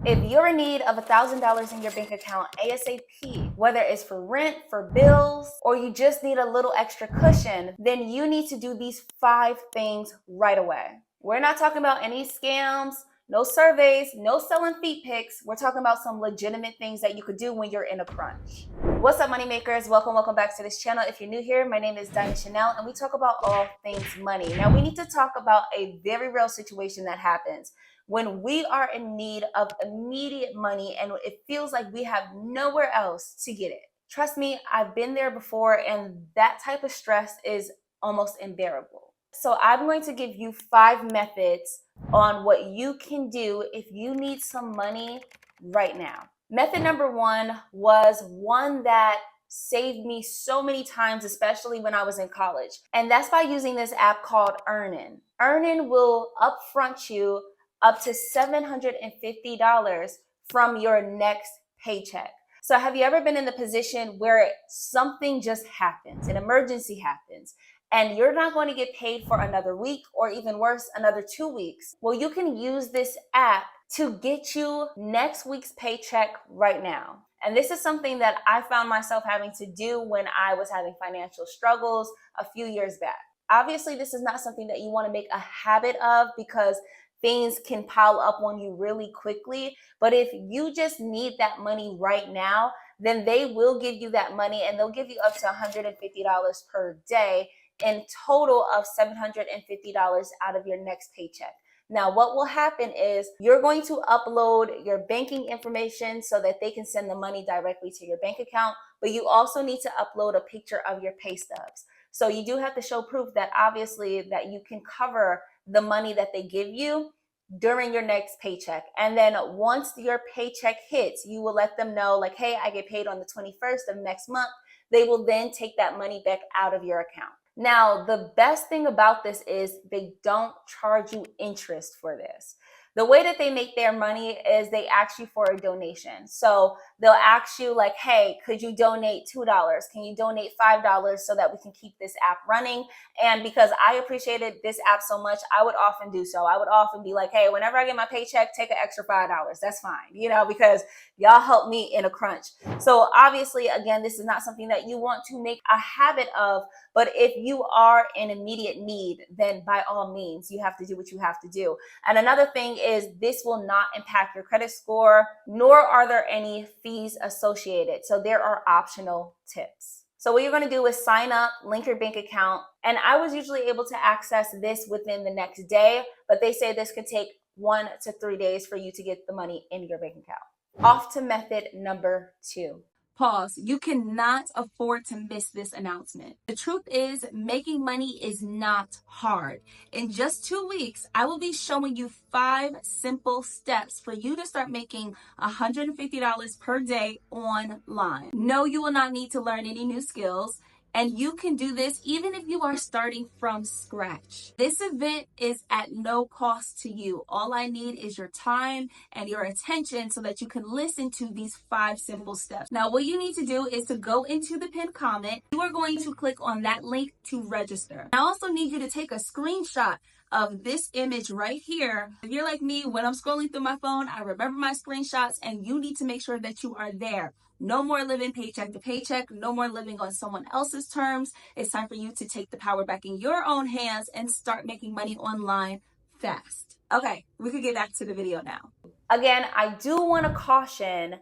If you're in need of $1,000 in your bank account ASAP, whether it's for rent, for bills, or you just need a little extra cushion, then you need to do these 5 things right away. We're not talking about any scams, no surveys, no selling feet pics. We're talking about some legitimate things that you could do when you're in a crunch. What's up, money makers? Welcome back to this channel. If you're new here, my name is Dinah Chanel, and we talk about all things money. Now, we need to talk about a very real situation that happens when we are in need of immediate money and it feels like we have nowhere else to get it. Trust me, I've been there before, and that type of stress is almost unbearable. So I'm going to give you 5 methods on what you can do if you need some money right now. Method number 1 was one that saved me so many times, especially when I was in college. And that's by using this app called Earnin. Earnin will upfront you up to $750 from your next paycheck. So have you ever been in the position where something just happens, an emergency happens, and you're not going to get paid for another week, or even worse, another 2 weeks? Well, you can use this app to get you next week's paycheck right now. And this is something that I found myself having to do when I was having financial struggles a few years back. Obviously, this is not something that you want to make a habit of because things can pile up on you really quickly. But if you just need that money right now, then they will give you that money, and they'll give you up to $150 per day, in total of $750 out of your next paycheck. Now, what will happen is you're going to upload your banking information so that they can send the money directly to your bank account, but you also need to upload a picture of your pay stubs. So you do have to show proof that obviously that you can cover the money that they give you during your next paycheck. And then once your paycheck hits, you will let them know, like, hey, I get paid on the 21st of next month. They will then take that money back out of your account. Now, the best thing about this is they don't charge you interest for this. The way that they make their money is they ask you for a donation. So they'll ask you, like, hey, could you donate $2? Can you donate $5 so that we can keep this app running? And because I appreciated this app so much, I would often do so. I would often be like, hey, whenever I get my paycheck, take an extra $5. That's fine, because y'all help me in a crunch. So obviously, again, this is not something that you want to make a habit of, but if you are in immediate need, then by all means, you have to do what you have to do. And another thing is this will not impact your credit score, nor are there any fees associated. So there are optional tips. So what you're going to do is sign up, link your bank account, and I was usually able to access this within the next day, but they say this could take 1 to 3 days for you to get the money in your bank account. Off to method number 2. Pause. You cannot afford to miss this announcement. The truth is, making money is not hard. In just 2 weeks, I will be showing you 5 simple steps for you to start making $150 per day online. No, you will not need to learn any new skills. And you can do this even if you are starting from scratch. This event is at no cost to you. All I need is your time and your attention so that you can listen to these 5 simple steps. Now, what you need to do is to go into the pinned comment. You are going to click on that link to register. I also need you to take a screenshot of this image right here. If you're like me, when I'm scrolling through my phone, I remember my screenshots, and you need to make sure that you are there. No more living paycheck to paycheck. No more living on someone else's terms. It's time for you to take the power back in your own hands and start making money online fast. Okay, we could get back to the video now. Again, I do want to caution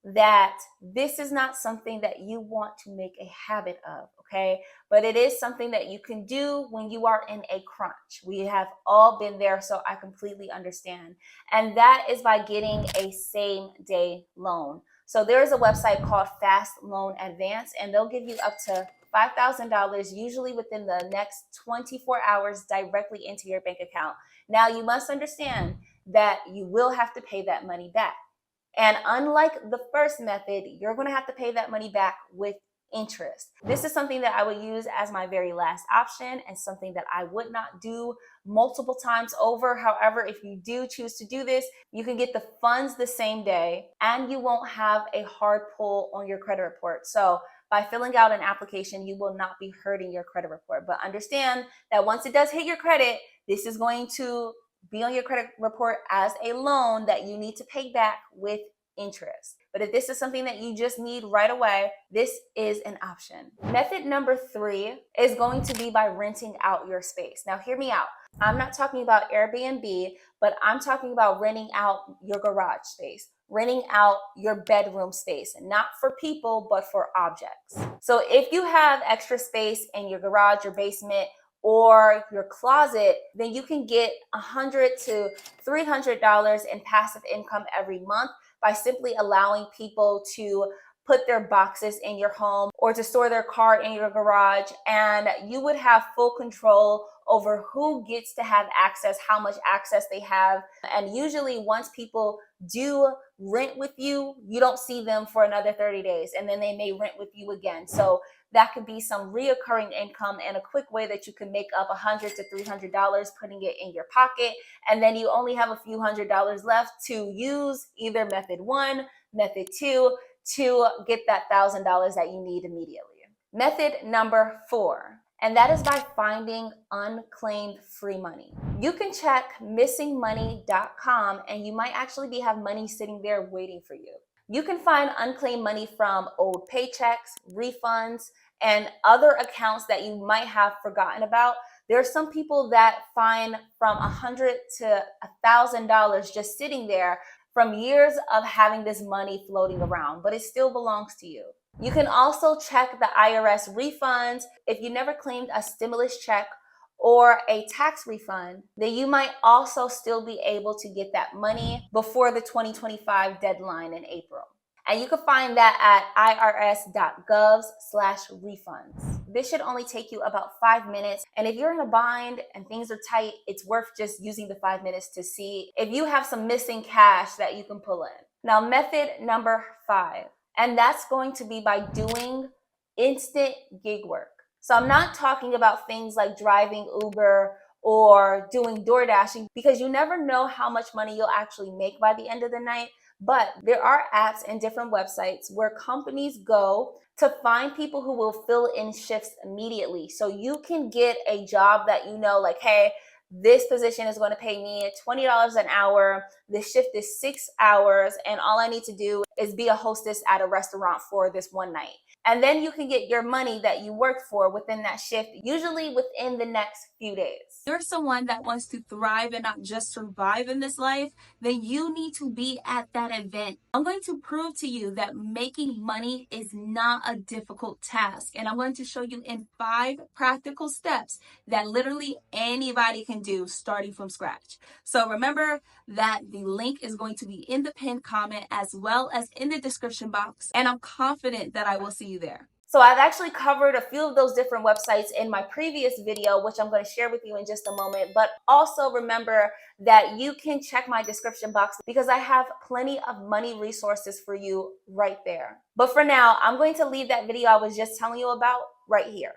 that this is not something that you want to make a habit of, okay? But it is something that you can do when you are in a crunch. We have all been there, so I completely understand. And that is by getting a same-day loan. So there is a website called Fast Loan Advance, and they'll give you up to $5,000, usually within the next 24 hours, directly into your bank account. Now, you must understand that you will have to pay that money back. And unlike the first method, you're going to have to pay that money back with interest. This is something that I would use as my very last option, and something that I would not do multiple times over. However, if you do choose to do this, you can get the funds the same day, and you won't have a hard pull on your credit report. So by filling out an application, you will not be hurting your credit report. But understand that once it does hit your credit, this is going to be on your credit report as a loan that you need to pay back with interest. But if this is something that you just need right away, this is an option. Method number 3 is going to be by renting out your space. Now, hear me out. I'm not talking about Airbnb, but I'm talking about renting out your garage space, renting out your bedroom space, not for people, but for objects. So if you have extra space in your garage, your basement, or your closet, then you can get $100 to $300 in passive income every month by simply allowing people to put their boxes in your home or to store their car in your garage, and you would have full control over who gets to have access, how much access they have. And usually once people do rent with you, you don't see them for another 30 days, and then they may rent with you again. So that could be some reoccurring income and a quick way that you can make up $100 to $300 putting it in your pocket. And then you only have a few $100s left to use either method 1, method 2 to get that $1,000 that you need immediately. Method number 4, and that is by finding unclaimed free money. You can check missingmoney.com and you might actually have money sitting there waiting for you. You can find unclaimed money from old paychecks, refunds, and other accounts that you might have forgotten about. There are some people that find from $100 to $1,000 just sitting there from years of having this money floating around, but it still belongs to you. You can also check the IRS refunds. If you never claimed a stimulus check or a tax refund, then you might also still be able to get that money before the 2025 deadline in April. And you can find that at irs.gov/refunds. This should only take you about 5 minutes. And if you're in a bind and things are tight, it's worth just using the 5 minutes to see if you have some missing cash that you can pull in. Now, method number 5, and that's going to be by doing instant gig work. So I'm not talking about things like driving Uber or doing door dashing, because you never know how much money you'll actually make by the end of the night. But there are apps and different websites where companies go to find people who will fill in shifts immediately. So you can get a job that you know, like, hey, this position is going to pay me $20 an hour. This shift is 6 hours, and all I need to do is be a hostess at a restaurant for this one night. And then you can get your money that you worked for within that shift, usually within the next few days. If you're someone that wants to thrive and not just survive in this life, then you need to be at that event. I'm going to prove to you that making money is not a difficult task. And I'm going to show you in 5 practical steps that literally anybody can do starting from scratch. So remember that the link is going to be in the pinned comment as well as in the description box. And I'm confident that I will see you there. So I've actually covered a few of those different websites in my previous video, which I'm going to share with you in just a moment. But also remember that you can check my description box because I have plenty of money resources for you right there. But for now, I'm going to leave that video I was just telling you about right here.